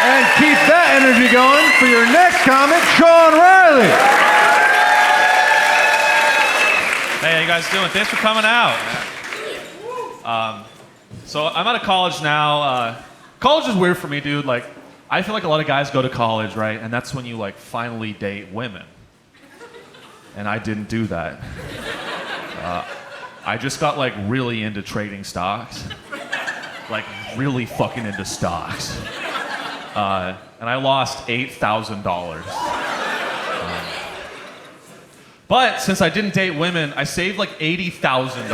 And keep that energy going for your next comic, Sean Reilly. Hey, how you guys doing? Thanks for coming out. So I'm out of college now. College is weird for me, dude. Like, I feel like a lot of guys go to college, right? And that's when you like finally date women. And I didn't do that. I just got like really into trading stocks. Like really fucking into stocks. And I lost $8,000. But since I didn't date women, I saved like $80,000.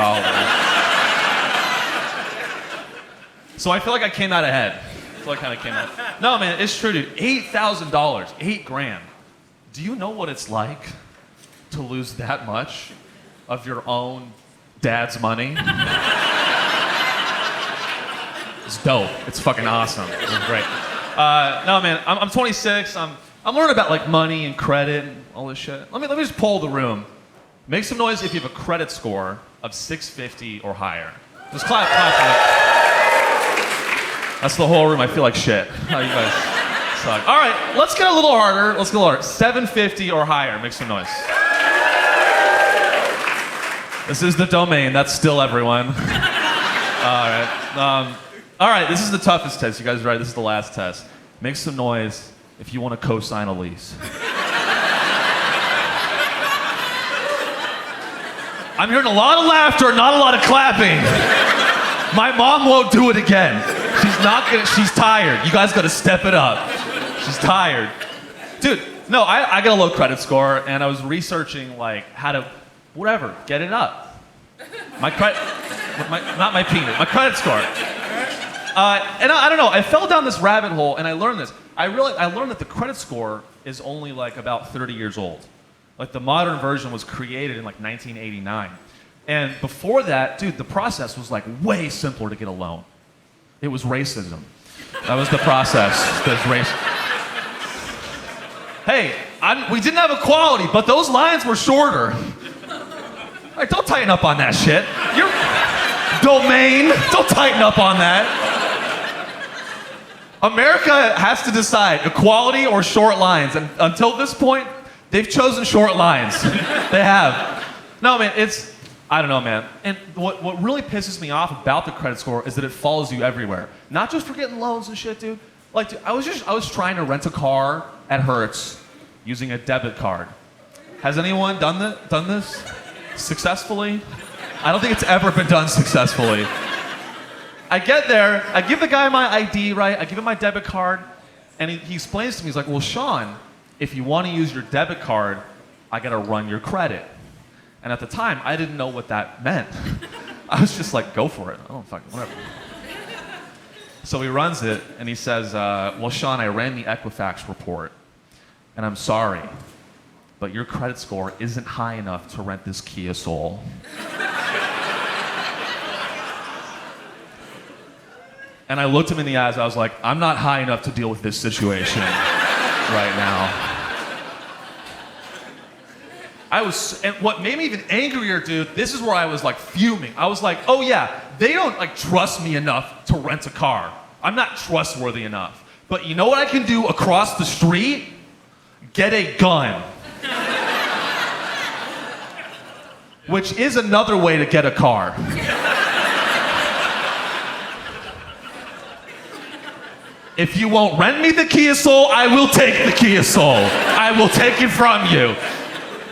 So I feel like I came out ahead. I feel like I kind of came out. No, man, it's true, dude. $8,000, $8,000. Do you know what it's like to lose that much of your own dad's money? It's dope. It's fucking awesome. It's great. No, man, I'm 26. I'm learning about like money and credit and all this shit. Let me just poll the room. Make some noise if you have a credit score of 650 or higher. Just clap for it. That's the whole room. I feel like shit. How you guys suck. All right, let's get a little harder. 750 or higher. Make some noise. This is the domain. That's still everyone. All right, this is the toughest test. You guys are ready? This is the last test. Make some noise if you want to co-sign a lease. I'm hearing a lot of laughter, not a lot of clapping. My mom won't do it again. She's tired. You guys gotta step it up. She's tired. Dude, no, I got a low credit score and I was researching like how to, whatever, get it up. Not my penis, my credit score. And I don't know, I fell down this rabbit hole and I learned this. I learned that the credit score is only like about 30 years old. Like the modern version was created in like 1989. And before that, dude, the process was like way simpler to get a loan. It was racism. That was the process. Hey, we didn't have equality, but those lines were shorter. All right, don't tighten up on that shit. Your domain, don't tighten up on that. America has to decide equality or short lines, and until this point, they've chosen short lines. They have. No, man, I don't know, man. And what really pisses me off about the credit score is that it follows you everywhere. Not just for getting loans and shit, dude. Like, dude, I was trying to rent a car at Hertz using a debit card. Has anyone done this successfully? I don't think it's ever been done successfully. I get there, I give the guy my ID, right? I give him my debit card, and he explains to me, he's like, well, Sean, if you want to use your debit card, I gotta run your credit. And at the time, I didn't know what that meant. I was just like, go for it. I don't fucking, whatever. So he runs it, and he says, well, Sean, I ran the Equifax report, and I'm sorry, but your credit score isn't high enough to rent this Kia Soul. And I looked him in the eyes, I was like, I'm not high enough to deal with this situation right now. And what made me even angrier, dude, this is where I was like fuming. I was like, oh yeah, they don't like trust me enough to rent a car. I'm not trustworthy enough. But you know what I can do across the street? Get a gun. Which is another way to get a car. If you won't rent me the Kia Soul, I will take the Kia Soul. I will take it from you.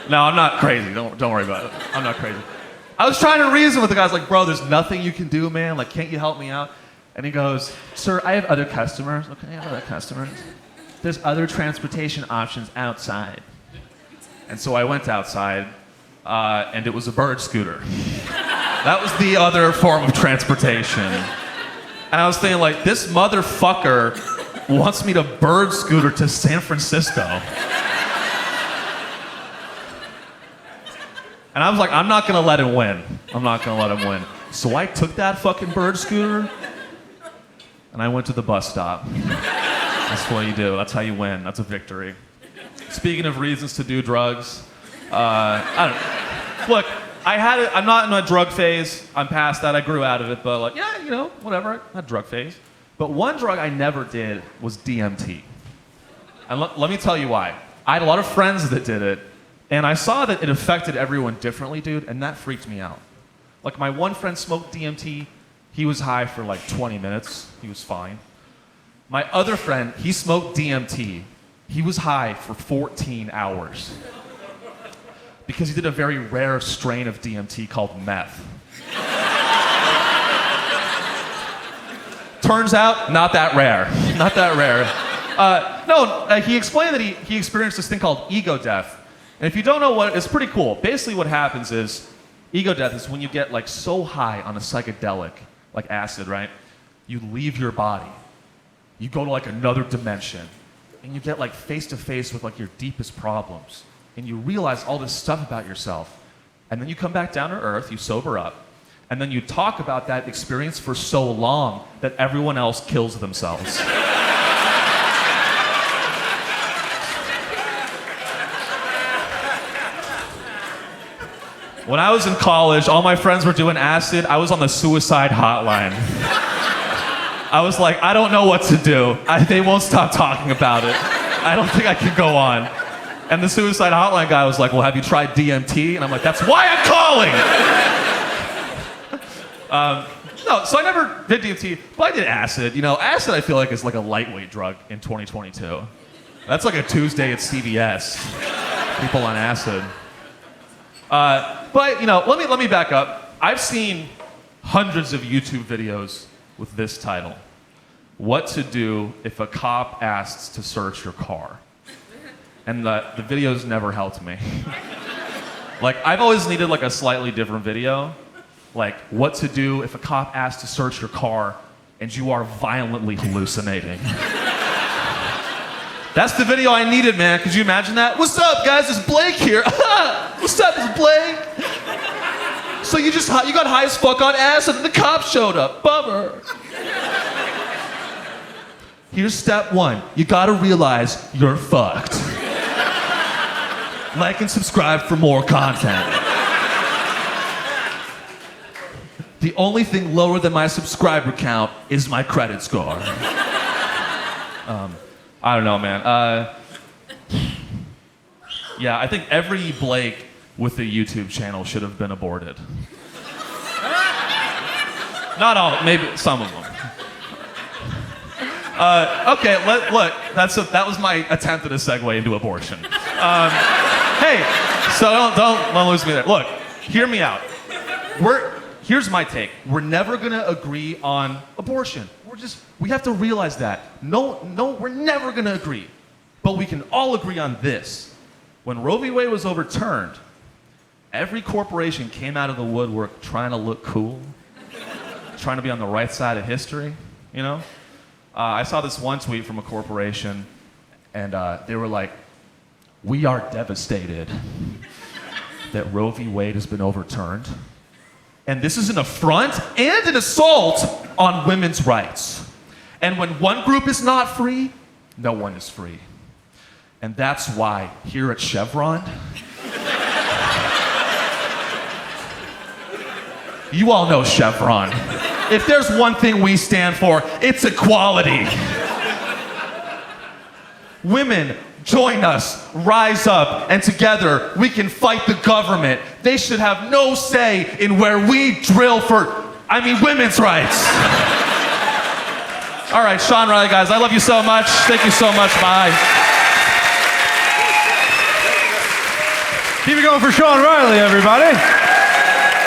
No, I'm not crazy. Don't worry about it. I'm not crazy. I was trying to reason with the guy. I was like, bro, there's nothing you can do, man. Like, can't you help me out? And he goes, sir, I have other customers. Okay, I have other customers. There's other transportation options outside. And so I went outside, and it was a bird scooter. That was the other form of transportation. And I was thinking, like, this motherfucker wants me to bird scooter to San Francisco. And I was like, I'm not gonna let him win. I'm not gonna let him win. So I took that fucking bird scooter, and I went to the bus stop. That's what you do. That's how you win. That's a victory. Speaking of reasons to do drugs, I don't know. Look, I'm not in a drug phase. I'm past that. I grew out of it, but like, yeah, you know, whatever. I had a drug phase. But But one drug I never did was DMT. And let me tell you why. I had a lot of friends that did it, and I saw that it affected everyone differently, dude, and that freaked me out. Like, my one friend smoked DMT. He was high for like 20 minutes. He was fine. My other friend, he smoked DMT. He was high for 14 hours. Because he did a very rare strain of DMT called meth. Turns out, not that rare. Not that rare. He explained that he experienced this thing called ego death. And if you don't know what, it's pretty cool. Basically what happens is, ego death is when you get like so high on a psychedelic, like acid, right? You leave your body. You go to like another dimension. And you get like face to face with like your deepest problems. And you realize all this stuff about yourself. And then you come back down to earth, you sober up. And then you talk about that experience for so long that everyone else kills themselves. When I was in college, all my friends were doing acid. I was on the suicide hotline. I was like, I don't know what to do. They won't stop talking about it. I don't think I can go on. And the suicide hotline guy was like, well, have you tried DMT? And I'm like, that's why I'm calling. So I never did DMT, but I did acid. You know, acid I feel like is like a lightweight drug in 2022. That's like a Tuesday at CVS. People on acid. But, you know, let me back up. I've seen hundreds of YouTube videos with this title. What to do if a cop asks to search your car. And the videos never helped me. Like, I've always needed like a slightly different video. Like, what to do if a cop asks to search your car and you are violently hallucinating. That's the video I needed, man. Could you imagine that? What's up, guys? It's Blake here. What's up, it's Blake? So you got high as fuck on acid and the cops showed up. Bummer. Here's step one. You gotta realize you're fucked. Like and subscribe for more content. The only thing lower than my subscriber count is my credit score. I don't know, man. Yeah, I think every Blake with a YouTube channel should have been aborted. Not all, maybe some of them. Okay, look, that was my attempt at a segue into abortion. Hey, so don't lose me there. Look, hear me out. Here's my take. We're never gonna agree on abortion. We have to realize that. No, we're never gonna agree. But we can all agree on this. When Roe v. Wade was overturned, every corporation came out of the woodwork trying to look cool, trying to be on the right side of history, you know? I saw this one tweet from a corporation, and they were like, we are devastated that Roe v. Wade has been overturned. And this is an affront and an assault on women's rights. And when one group is not free, no one is free. And that's why here at Chevron, you all know Chevron. If there's one thing we stand for, it's equality. Women, join us, rise up, and together we can fight the government. They should have no say in where we drill for, women's rights. All right, Sean Reilly, guys, I love you so much. Thank you so much. Bye. Keep it going for Sean Reilly, everybody.